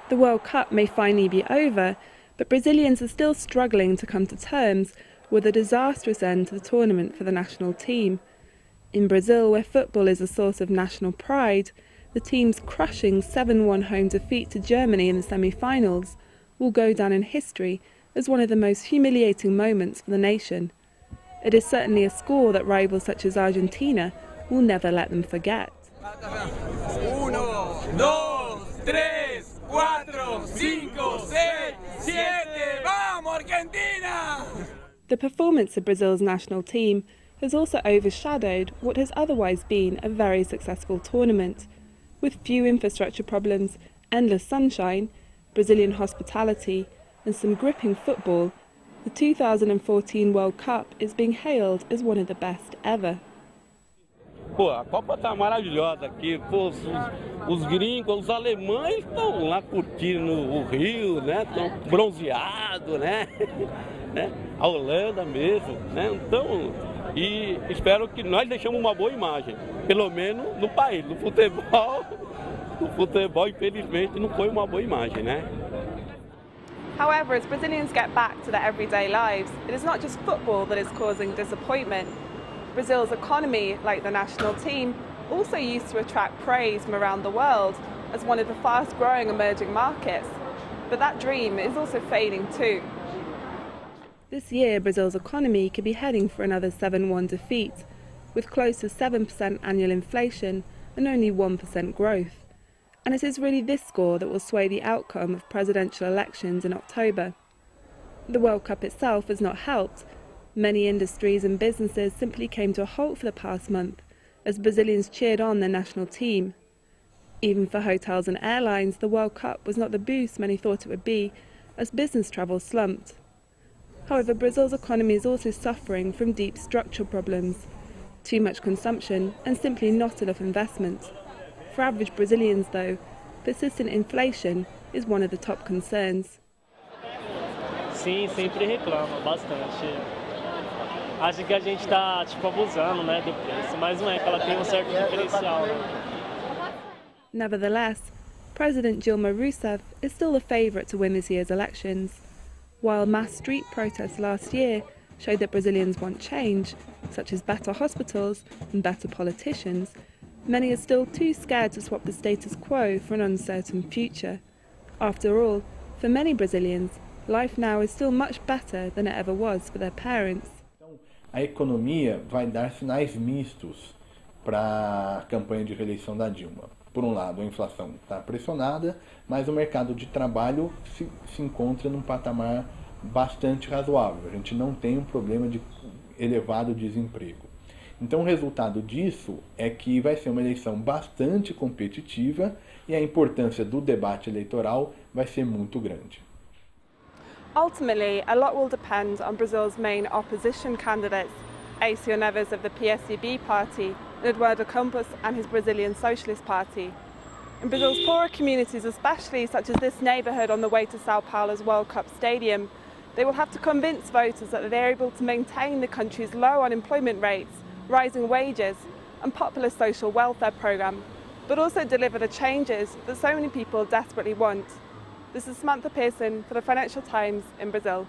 The World Cup may finally be over, but Brazilians are still struggling to come to terms with a disastrous end to the tournament for the national team. In Brazil, where football is a source of national pride, the team's crushing 7-1 home defeat to Germany in the semi-finals will go down in history as one of the most humiliating moments for the nation. It is certainly a score that rivals such as Argentina will never let them forget. 1, 2, 3, 4, 5, 6, 7, vamos Argentina! The performance of Brazil's national team has also overshadowed what has otherwise been a very successful tournament. With few infrastructure problems, endless sunshine, Brazilian hospitality and some gripping football, the 2014 World Cup is being hailed as one of the best ever. Pô, a Copa tá maravilhosa aqui, pô, os gringos, os alemães estão lá curtindo o Rio, né? Estão bronzeados, né? A Holanda mesmo, né? Então, e espero que nós deixemos uma boa imagem, pelo menos no país, no futebol. No futebol, infelizmente, não foi uma boa imagem, né? However, as Brazilians get back to their everyday lives, it is not just football that is causing disappointment. Brazil's economy, like the national team, also used to attract praise from around the world as one of the fast-growing emerging markets. But that dream is also fading too. This year, Brazil's economy could be heading for another 7-1 defeat, with close to 7% annual inflation and only 1% growth. And it is really this score that will sway the outcome of presidential elections in October. The World Cup itself has not helped. Many industries and businesses simply came to a halt for the past month as Brazilians cheered on their national team. Even for hotels and airlines, the World Cup was not the boost many thought it would be, as business travel slumped. However, Brazil's economy is also suffering from deep structural problems, too much consumption and simply not enough investment. For average Brazilians, though, persistent inflation is one of the top concerns. Sim, sempre reclama bastante. Acha que a gente está abusando, né, do preço, mas não é que ela tem certo diferencial, né? Nevertheless, President Dilma Rousseff is still the favourite to win this year's elections. While mass street protests last year showed that Brazilians want change, such as better hospitals and better politicians, many are still too scared to swap the status quo for an uncertain future. After all, for many Brazilians, life now is still much better than it ever was for their parents. A economia vai dar sinais mistos para a campanha de reeleição da Dilma. Por um lado, a inflação está pressionada, mas o mercado de trabalho se encontra num patamar bastante razoável. A gente não tem um problema de elevado desemprego. Então, o resultado disso é que vai ser uma eleição bastante competitiva e a importância do debate eleitoral vai ser muito grande. Ultimately, a lot will depend on Brazil's main opposition candidates, Aécio Neves of the PSDB party and Eduardo Campos and his Brazilian Socialist Party. In Brazil's poorer communities especially, such as this neighbourhood on the way to Sao Paulo's World Cup Stadium, they will have to convince voters that they're able to maintain the country's low unemployment rates, rising wages and popular social welfare programme, but also deliver the changes that so many people desperately want. This is Samantha Pearson for the Financial Times in Brazil.